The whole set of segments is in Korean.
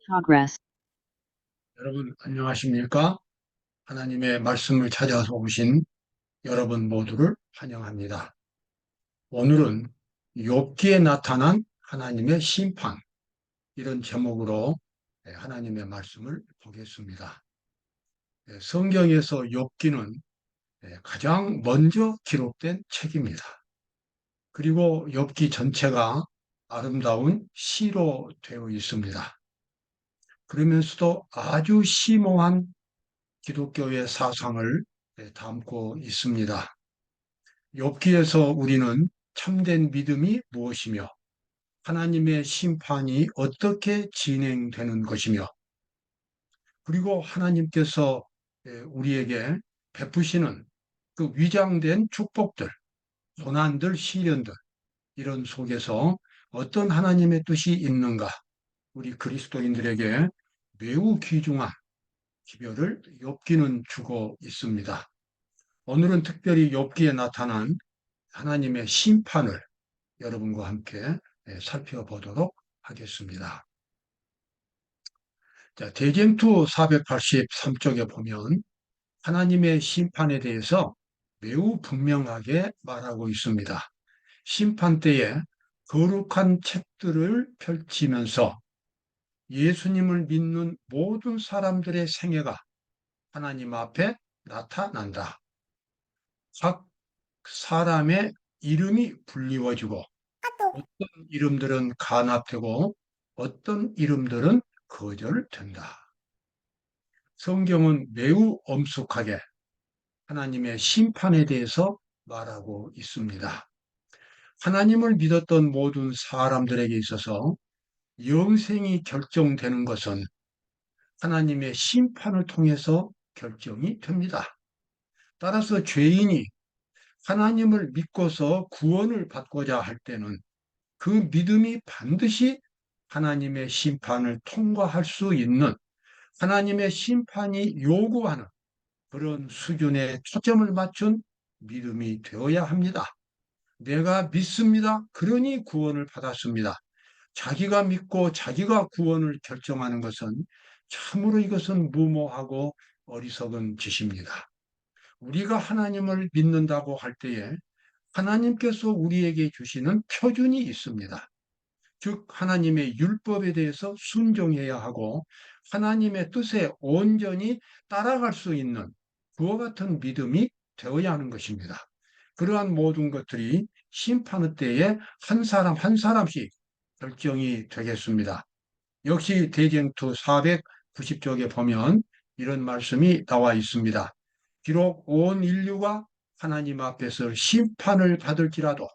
progress. 여러분 안녕하십니까? 하나님의 말씀을 찾아서 오신 여러분 모두를 환영합니다. 오늘은 욥기에 나타난 하나님의 심판, 이런 제목으로 하나님의 말씀을 보겠습니다. 성경에서 욥기는 가장 먼저 기록된 책입니다. 그리고 욥기 전체가 아름다운 시로 되어 있습니다. 그러면서도 아주 심오한 기독교의 사상을 담고 있습니다. 욥기에서 우리는 참된 믿음이 무엇이며 하나님의 심판이 어떻게 진행되는 것이며 그리고 하나님께서 우리에게 베푸시는 그 위장된 축복들, 고난들, 시련들, 이런 속에서 어떤 하나님의 뜻이 있는가, 우리 그리스도인들에게 매우 귀중한 기별을 욥기는 주고 있습니다. 오늘은 특별히 욥기에 나타난 하나님의 심판을 여러분과 함께 살펴보도록 하겠습니다. 자, 대쟁투 483쪽에 보면 하나님의 심판에 대해서 매우 분명하게 말하고 있습니다. 심판 때에 거룩한 책들을 펼치면서 예수님을 믿는 모든 사람들의 생애가 하나님 앞에 나타난다. 각 사람의 이름이 불리워지고 어떤 이름들은 간합되고 어떤 이름들은 거절된다. 성경은 매우 엄숙하게 하나님의 심판에 대해서 말하고 있습니다. 하나님을 믿었던 모든 사람들에게 있어서 영생이 결정되는 것은 하나님의 심판을 통해서 결정이 됩니다. 따라서 죄인이 하나님을 믿고서 구원을 받고자 할 때는 그 믿음이 반드시 하나님의 심판을 통과할 수 있는, 하나님의 심판이 요구하는 그런 수준의 초점을 맞춘 믿음이 되어야 합니다. 내가 믿습니다. 그러니 구원을 받았습니다. 자기가 믿고 자기가 구원을 결정하는 것은 참으로 이것은 무모하고 어리석은 짓입니다. 우리가 하나님을 믿는다고 할 때에 하나님께서 우리에게 주시는 표준이 있습니다. 즉 하나님의 율법에 대해서 순종해야 하고 하나님의 뜻에 온전히 따라갈 수 있는 그와 같은 믿음이 되어야 하는 것입니다. 그러한 모든 것들이 심판의 때에 한 사람 한 사람씩 결정이 되겠습니다. 역시 대쟁투 490쪽에 보면 이런 말씀이 나와 있습니다. 비록 온 인류가 하나님 앞에서 심판을 받을지라도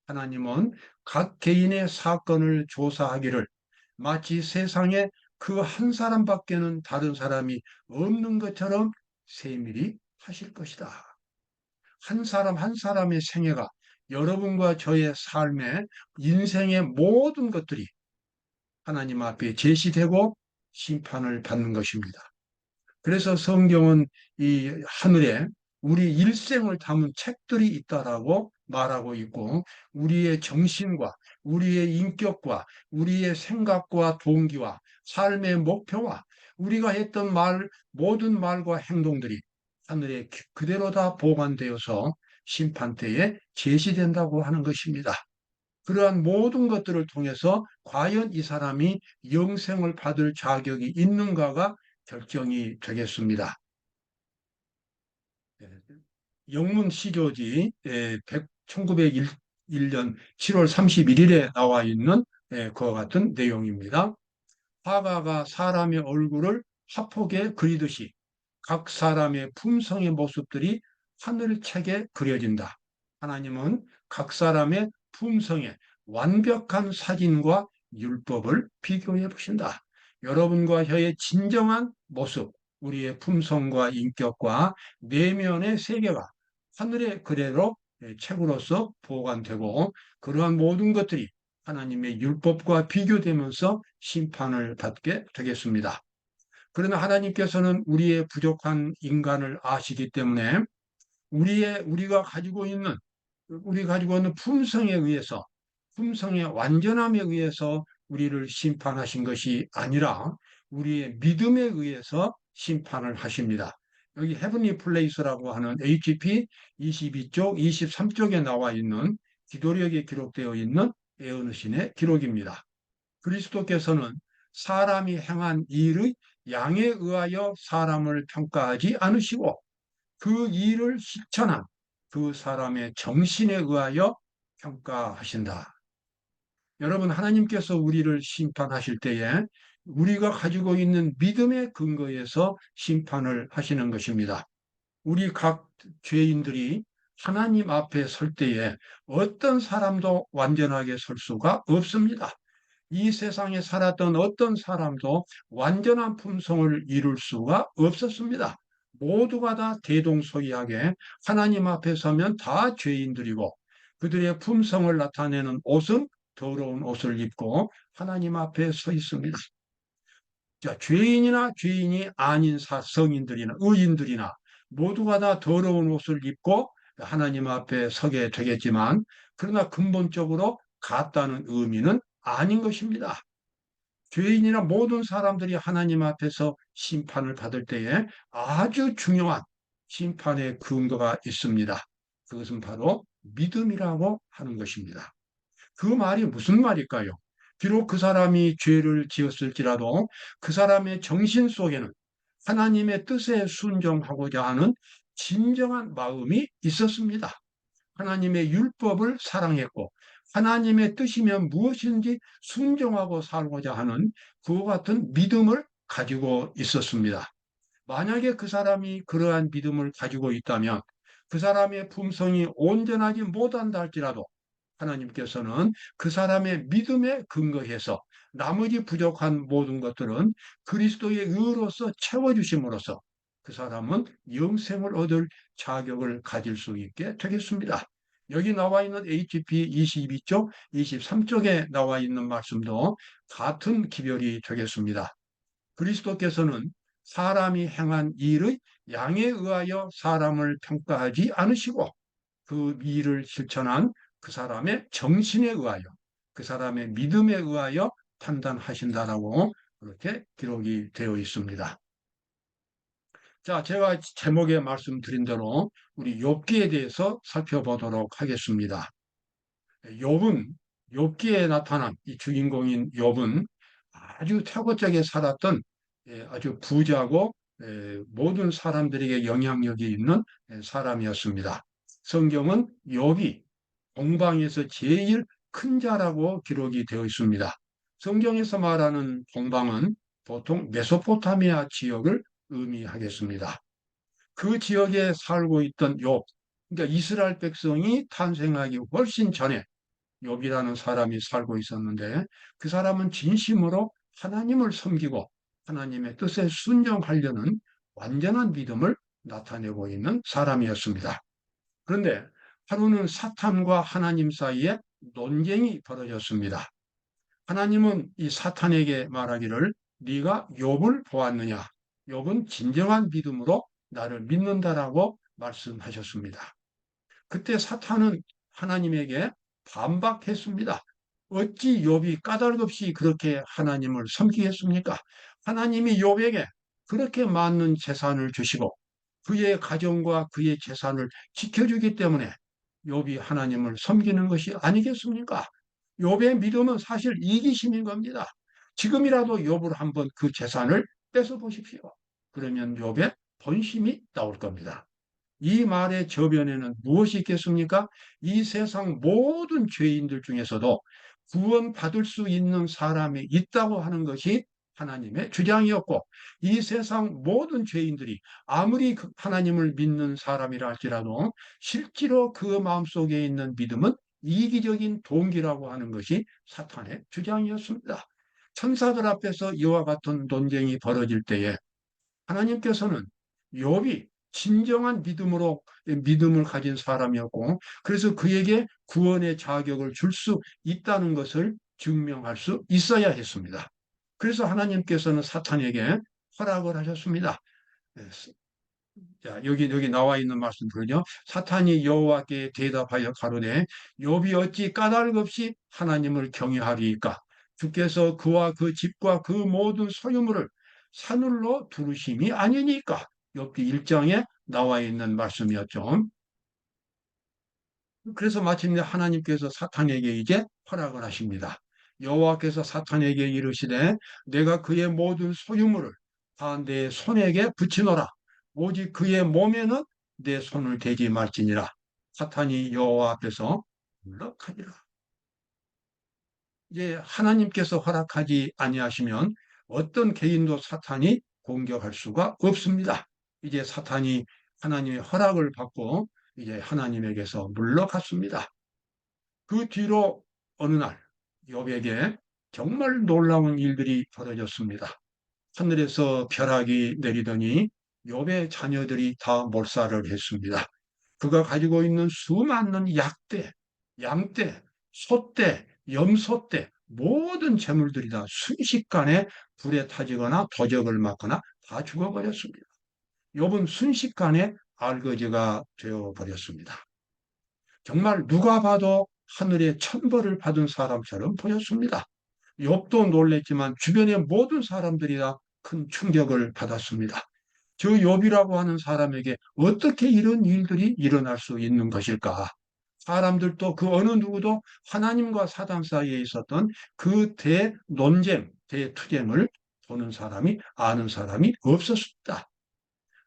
하나님은 각 개인의 사건을 조사하기를 마치 세상에 그 한 사람밖에는 다른 사람이 없는 것처럼 세밀히 하실 것이다. 한 사람 한 사람의 생애가 여러분과 저의 삶의 인생의 모든 것들이 하나님 앞에 제시되고 심판을 받는 것입니다. 그래서 성경은 이 하늘에 우리 일생을 담은 책들이 있다라고 말하고 있고 우리의 정신과 우리의 인격과 우리의 생각과 동기와 삶의 목표와 우리가 했던 모든 말과 행동들이 하늘에 그대로 다 보관되어서 심판 때에 제시된다고 하는 것입니다. 그러한 모든 것들을 통해서 과연 이 사람이 영생을 받을 자격이 있는가가 결정이 되겠습니다. 영문 시조지 1901년 7월 31일에 나와 있는 그와 같은 내용입니다. 화가가 사람의 얼굴을 화폭에 그리듯이 각 사람의 품성의 모습들이 하늘책에 그려진다. 하나님은 각 사람의 품성의 완벽한 사진과 율법을 비교해 보신다. 여러분과 저의 진정한 모습, 우리의 품성과 인격과 내면의 세계가 하늘의 그대로 책으로서 보관되고 그러한 모든 것들이 하나님의 율법과 비교되면서 심판을 받게 되겠습니다. 그러나 하나님께서는 우리의 부족한 인간을 아시기 때문에 우리가 가지고 있는 품성에 의해서, 품성의 완전함에 의해서 우리를 심판하신 것이 아니라 우리의 믿음에 의해서 심판을 하십니다. 여기 헤븐리 플레이스라고 하는 HP 22쪽, 23쪽에 나와 있는 기도력에 기록되어 있는 에어누신의 기록입니다. 그리스도께서는 사람이 행한 일의 양에 의하여 사람을 평가하지 않으시고 그 일을 실천한 그 사람의 정신에 의하여 평가하신다. 여러분, 하나님께서 우리를 심판하실 때에 우리가 가지고 있는 믿음의 근거에서 심판을 하시는 것입니다. 우리 각 죄인들이 하나님 앞에 설 때에 어떤 사람도 완전하게 설 수가 없습니다. 이 세상에 살았던 어떤 사람도 완전한 품성을 이룰 수가 없었습니다. 모두가 다 대동소이하게 하나님 앞에 서면 다 죄인들이고 그들의 품성을 나타내는 옷은 더러운 옷을 입고 하나님 앞에 서 있습니다. 자, 죄인이나 죄인이 아닌 성인들이나 의인들이나 모두가 다 더러운 옷을 입고 하나님 앞에 서게 되겠지만 그러나 근본적으로 같다는 의미는 아닌 것입니다. 죄인이나 모든 사람들이 하나님 앞에서 심판을 받을 때에 아주 중요한 심판의 근거가 있습니다. 그것은 바로 믿음이라고 하는 것입니다. 그 말이 무슨 말일까요? 비록 그 사람이 죄를 지었을지라도 그 사람의 정신 속에는 하나님의 뜻에 순종하고자 하는 진정한 마음이 있었습니다. 하나님의 율법을 사랑했고 하나님의 뜻이면 무엇인지 순종하고 살고자 하는 그와 같은 믿음을 가지고 있었습니다. 만약에 그 사람이 그러한 믿음을 가지고 있다면 그 사람의 품성이 온전하지 못한다 할지라도 하나님께서는 그 사람의 믿음에 근거해서 나머지 부족한 모든 것들은 그리스도의 의로서 채워주심으로써 그 사람은 영생을 얻을 자격을 가질 수 있게 되겠습니다. 여기 나와 있는 HP 22쪽, 23쪽에 나와 있는 말씀도 같은 기별이 되겠습니다. 그리스도께서는 사람이 행한 일의 양에 의하여 사람을 평가하지 않으시고 그 일을 실천한 그 사람의 정신에 의하여 그 사람의 믿음에 의하여 판단하신다라고 그렇게 기록이 되어 있습니다. 자, 제가 제목에 말씀드린 대로 우리 욥기에 대해서 살펴보도록 하겠습니다. 욥은 욥기에 나타난 이 주인공인 욥은 아주 태고적에 살았던 아주 부자고 모든 사람들에게 영향력이 있는 사람이었습니다. 성경은 욥이 동방에서 제일 큰 자라고 기록이 되어 있습니다. 성경에서 말하는 동방은 보통 메소포타미아 지역을 의미하겠습니다. 그 지역에 살고 있던 욥, 그러니까 이스라엘 백성이 탄생하기 훨씬 전에 욥이라는 사람이 살고 있었는데 그 사람은 진심으로 하나님을 섬기고 하나님의 뜻에 순종하려는 완전한 믿음을 나타내고 있는 사람이었습니다. 그런데 하루는 사탄과 하나님 사이에 논쟁이 벌어졌습니다. 하나님은 이 사탄에게 말하기를 네가 욥을 보았느냐? 욥은 진정한 믿음으로 나를 믿는다라고 말씀하셨습니다. 그때 사탄은 하나님에게 반박했습니다. 어찌 욥이 까닭없이 그렇게 하나님을 섬기겠습니까? 하나님이 욥에게 그렇게 많은 재산을 주시고 그의 가정과 그의 재산을 지켜주기 때문에 욥이 하나님을 섬기는 것이 아니겠습니까? 욥의 믿음은 사실 이기심인 겁니다. 지금이라도 욥을 한번 그 재산을 뺏어 보십시오. 그러면 욥의 본심이 나올 겁니다. 이 말의 저변에는 무엇이 있겠습니까? 이 세상 모든 죄인들 중에서도 구원받을 수 있는 사람이 있다고 하는 것이 하나님의 주장이었고, 이 세상 모든 죄인들이 아무리 하나님을 믿는 사람이라 할지라도 실제로 그 마음속에 있는 믿음은 이기적인 동기라고 하는 것이 사탄의 주장이었습니다. 천사들 앞에서 이와 같은 논쟁이 벌어질 때에 하나님께서는 욥이 진정한 믿음을 가진 사람이었고 그래서 그에게 구원의 자격을 줄 수 있다는 것을 증명할 수 있어야 했습니다. 그래서 하나님께서는 사탄에게 허락을 하셨습니다. 자, 여기 나와 있는 말씀들은요. 사탄이 여호와께 대답하여 가로되 욥이 어찌 까닭 없이 하나님을 경외하리이까? 주께서 그와 그 집과 그 모든 소유물을 산울로 두르심이 아니니까. 욥기 1장에 나와 있는 말씀이었죠. 그래서 마침내 하나님께서 사탄에게 이제 허락을 하십니다. 여호와께서 사탄에게 이르시되 내가 그의 모든 소유물을 다 내 손에게 붙이노라. 오직 그의 몸에는 내 손을 대지 말지니라. 사탄이 여호와 앞에서 물러가니라. 이제 하나님께서 허락하지 아니하시면 어떤 개인도 사탄이 공격할 수가 없습니다. 이제 사탄이 하나님의 허락을 받고 이제 하나님에게서 물러갔습니다. 그 뒤로 어느 날 욥에게 정말 놀라운 일들이 벌어졌습니다. 하늘에서 벼락이 내리더니 욥의 자녀들이 다 몰살을 했습니다. 그가 가지고 있는 수많은 약대, 양떼, 소떼, 염소떼 모든 재물들이 다 순식간에 불에 타지거나 도적을 맞거나 다 죽어버렸습니다. 욥은 순식간에 알거지가 되어버렸습니다. 정말 누가 봐도 하늘의 천벌을 받은 사람처럼 보였습니다. 욥도 놀랬지만 주변의 모든 사람들이 다 큰 충격을 받았습니다. 저 욥이라고 하는 사람에게 어떻게 이런 일들이 일어날 수 있는 것일까? 사람들도 그 어느 누구도 하나님과 사단 사이에 있었던 그 대논쟁, 대투쟁을 보는 사람이 아는 사람이 없었습니다.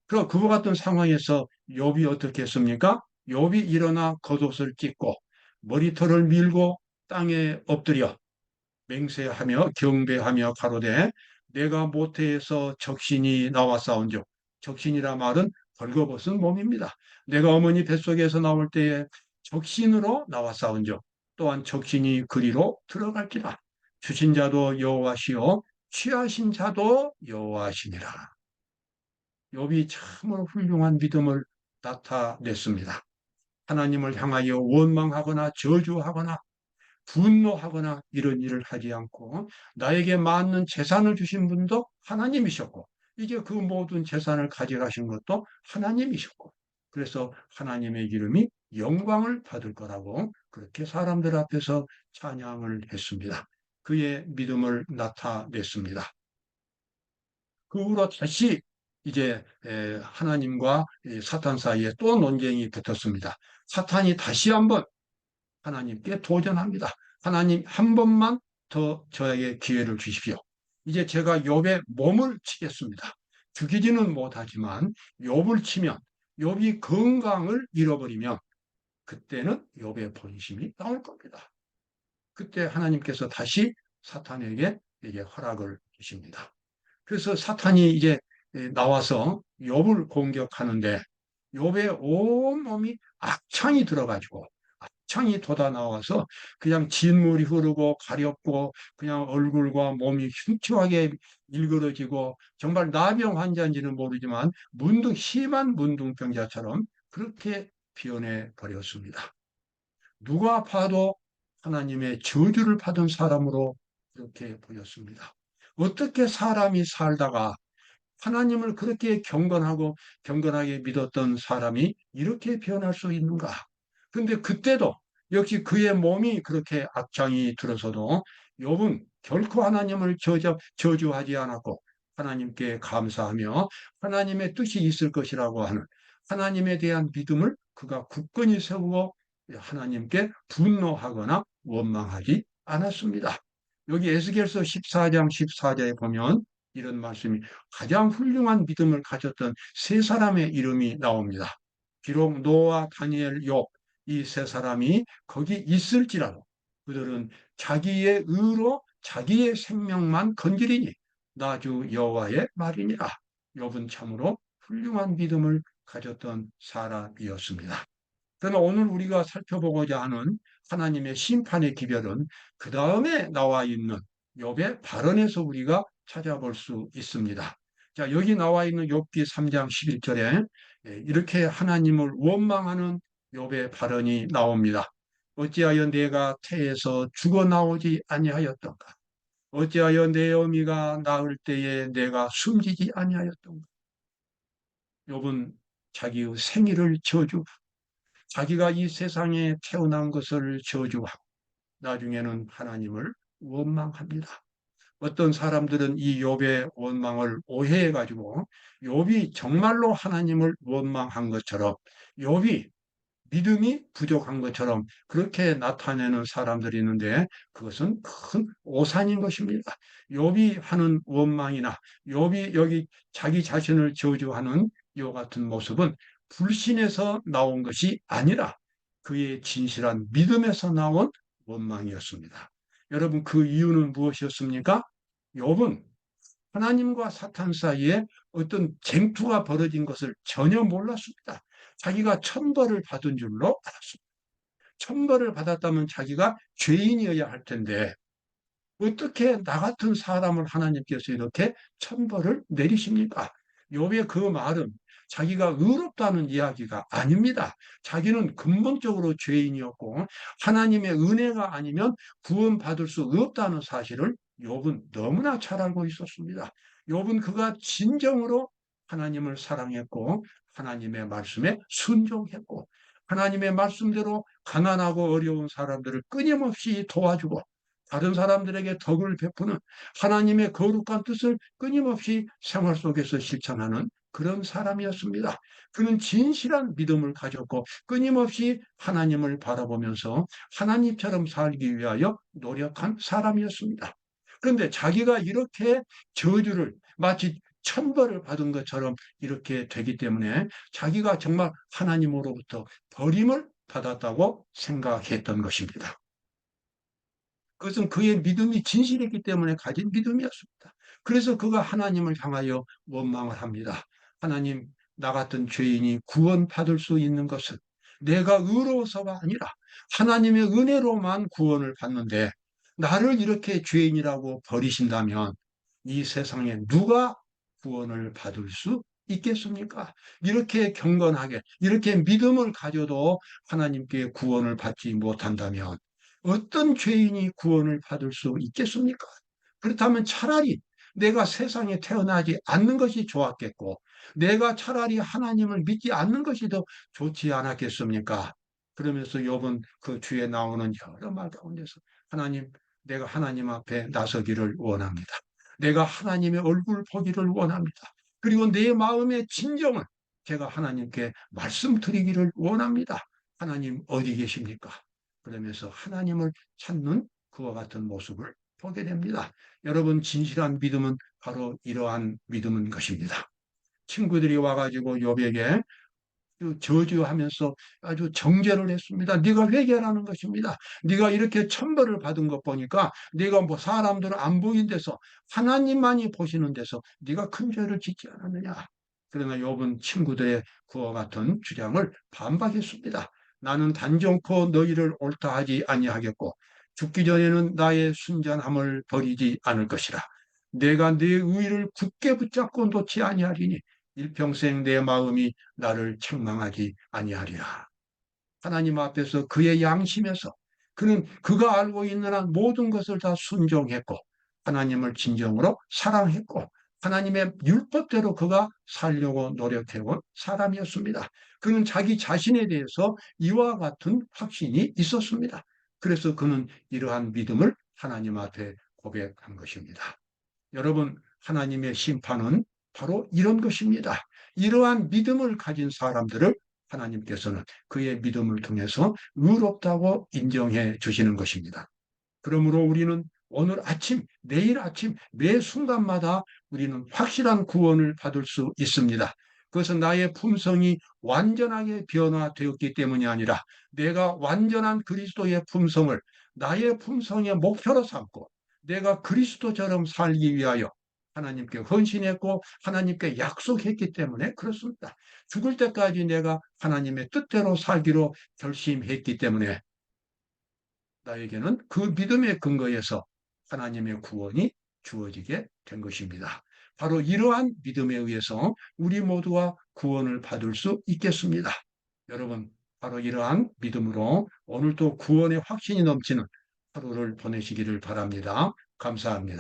그럼 그와 같은 상황에서 욥이 어떻게 했습니까? 욥이 일어나 겉옷을 찢고 머리털을 밀고 땅에 엎드려 맹세하며 경배하며 가로되 내가 모태에서 적신이 나와 싸운즉 적신이라 말은 벌거벗은 몸입니다. 내가 어머니 뱃속에서 나올 때에 적신으로 나와 싸운즉 또한 적신이 그리로 들어갈지라. 주신 자도 여호와시요 취하신 자도 여호와시니라. 욥이 참으로 훌륭한 믿음을 나타냈습니다. 하나님을 향하여 원망하거나 저주하거나 분노하거나 이런 일을 하지 않고 나에게 맞는 재산을 주신 분도 하나님이셨고 이제 그 모든 재산을 가져가신 것도 하나님이셨고 그래서 하나님의 이름이 영광을 받을 거라고 그렇게 사람들 앞에서 찬양을 했습니다. 그의 믿음을 나타냈습니다. 그 후로 다시 이제 하나님과 사탄 사이에 또 논쟁이 붙었습니다. 사탄이 다시 한번 하나님께 도전합니다. 하나님 한 번만 더 저에게 기회를 주십시오. 이제 제가 욥의 몸을 치겠습니다. 죽이지는 못하지만 욥을 치면 욥이 건강을 잃어버리면 그때는 욥의 본심이 나올 겁니다. 그때 하나님께서 다시 사탄에게 이제 허락을 주십니다. 그래서 사탄이 이제 나와서 욥을 공격하는데 욥의 온몸이 악창이 들어가지고 창이 돋아 나와서 그냥 진물이 흐르고 가렵고 그냥 얼굴과 몸이 흉측하게 일그러지고 정말 나병 환자인지는 모르지만 심한 문둥병자처럼 그렇게 변해 버렸습니다. 누가 봐도 하나님의 저주를 받은 사람으로 그렇게 보였습니다. 어떻게 사람이 살다가 하나님을 그렇게 경건하게 믿었던 사람이 이렇게 변할 수 있는가? 근데 그때도 역시 그의 몸이 그렇게 악창이 들어서도 욥은 결코 하나님을 저주하지 않았고 하나님께 감사하며 하나님의 뜻이 있을 것이라고 하는 하나님에 대한 믿음을 그가 굳건히 세우고 하나님께 분노하거나 원망하지 않았습니다. 여기 에스겔서 14장 14절에 보면 이런 말씀이 가장 훌륭한 믿음을 가졌던 세 사람의 이름이 나옵니다. 비록 노아, 다니엘, 욥 이 세 사람이 거기 있을지라도 그들은 자기의 의로 자기의 생명만 건지리니 나주 여호와의 말이니라. 욥은 참으로 훌륭한 믿음을 가졌던 사람이었습니다. 그러나 오늘 우리가 살펴보고자 하는 하나님의 심판의 기별은 그 다음에 나와 있는 욥의 발언에서 우리가 찾아볼 수 있습니다. 자, 여기 나와 있는 욥기 3장 11절에 이렇게 하나님을 원망하는 욥의 발언이 나옵니다. 어찌하여 내가 태에서 죽어 나오지 아니하였던가? 어찌하여 내 어미가 낳을 때에 내가 숨지지 아니하였던가? 욥은 자기의 생일을 자기가 이 세상에 태어난 것을 저주하고 나중에는 하나님을 원망합니다. 어떤 사람들은 이 욥의 원망을 오해해 가지고 욥이 정말로 하나님을 원망한 것처럼, 욥이 믿음이 부족한 것처럼 그렇게 나타내는 사람들이 있는데, 그것은 큰 오산인 것입니다. 욥이 하는 원망이나 욥이 여기 자기 자신을 저주하는 이와 같은 모습은 불신에서 나온 것이 아니라 그의 진실한 믿음에서 나온 원망이었습니다. 여러분, 그 이유는 무엇이었습니까? 욥은 하나님과 사탄 사이에 어떤 쟁투가 벌어진 것을 전혀 몰랐습니다. 자기가 천벌을 받은 줄로 알았습니다. 천벌을 받았다면 자기가 죄인이어야 할 텐데 어떻게 나 같은 사람을 하나님께서 이렇게 천벌을 내리십니까? 욥의 그 말은 자기가 의롭다는 이야기가 아닙니다. 자기는 근본적으로 죄인이었고 하나님의 은혜가 아니면 구원받을 수 없다는 사실을 욥은 너무나 잘 알고 있었습니다. 욥은 그가 진정으로 하나님을 사랑했고 하나님의 말씀에 순종했고 하나님의 말씀대로 가난하고 어려운 사람들을 끊임없이 도와주고 다른 사람들에게 덕을 베푸는 하나님의 거룩한 뜻을 끊임없이 생활 속에서 실천하는 그런 사람이었습니다. 그는 진실한 믿음을 가졌고 끊임없이 하나님을 바라보면서 하나님처럼 살기 위하여 노력한 사람이었습니다. 그런데 자기가 이렇게 저주를 마치 천벌을 받은 것처럼 이렇게 되기 때문에 자기가 정말 하나님으로부터 버림을 받았다고 생각했던 것입니다. 그것은 그의 믿음이 진실했기 때문에 가진 믿음이었습니다. 그래서 그가 하나님을 향하여 원망을 합니다. 하나님, 나 같은 죄인이 구원받을 수 있는 것은 내가 의로워서가 아니라 하나님의 은혜로만 구원을 받는데 나를 이렇게 죄인이라고 버리신다면 이 세상에 누가 구원을 받을 수 있겠습니까? 이렇게 경건하게, 이렇게 믿음을 가져도 하나님께 구원을 받지 못한다면 어떤 죄인이 구원을 받을 수 있겠습니까? 그렇다면 차라리 내가 세상에 태어나지 않는 것이 좋았겠고, 내가 차라리 하나님을 믿지 않는 것이 더 좋지 않았겠습니까? 그러면서 욥은 그 주에 나오는 여러 말 가운데서 하나님, 내가 하나님 앞에 나서기를 원합니다. 내가 하나님의 얼굴 보기를 원합니다. 그리고 내 마음의 진정을 제가 하나님께 말씀드리기를 원합니다. 하나님 어디 계십니까? 그러면서 하나님을 찾는 그와 같은 모습을 보게 됩니다. 여러분, 진실한 믿음은 바로 이러한 믿음인 것입니다. 친구들이 와가지고 욥에게 저주하면서 아주 정죄를 했습니다. 네가 회개하라는 것입니다. 네가 이렇게 천벌을 받은 것 보니까 네가 뭐 사람들 안 보이는 데서 하나님만이 보시는 데서 네가 큰 죄를 짓지 않았느냐. 그러나 욥은 친구들의 그와 같은 주장을 반박했습니다. 나는 단정코 너희를 옳다 하지 아니하겠고 죽기 전에는 나의 순전함을 버리지 않을 것이라. 내가 네 의를 굳게 붙잡고 놓지 아니하리니 일평생 내 마음이 나를 책망하지 아니하리라. 하나님 앞에서 그의 양심에서 그는 그가 알고 있는 한 모든 것을 다 순종했고 하나님을 진정으로 사랑했고 하나님의 율법대로 그가 살려고 노력해온 사람이었습니다. 그는 자기 자신에 대해서 이와 같은 확신이 있었습니다. 그래서 그는 이러한 믿음을 하나님 앞에 고백한 것입니다. 여러분, 하나님의 심판은 바로 이런 것입니다. 이러한 믿음을 가진 사람들을 하나님께서는 그의 믿음을 통해서 의롭다고 인정해 주시는 것입니다. 그러므로 우리는 오늘 아침, 내일 아침, 매 순간마다 우리는 확실한 구원을 받을 수 있습니다. 그것은 나의 품성이 완전하게 변화되었기 때문이 아니라 내가 완전한 그리스도의 품성을 나의 품성의 목표로 삼고 내가 그리스도처럼 살기 위하여 하나님께 헌신했고 하나님께 약속했기 때문에 그렇습니다. 죽을 때까지 내가 하나님의 뜻대로 살기로 결심했기 때문에 나에게는 그 믿음의 근거에서 하나님의 구원이 주어지게 된 것입니다. 바로 이러한 믿음에 의해서 우리 모두가 구원을 받을 수 있겠습니다. 여러분, 바로 이러한 믿음으로 오늘도 구원의 확신이 넘치는 하루를 보내시기를 바랍니다. 감사합니다.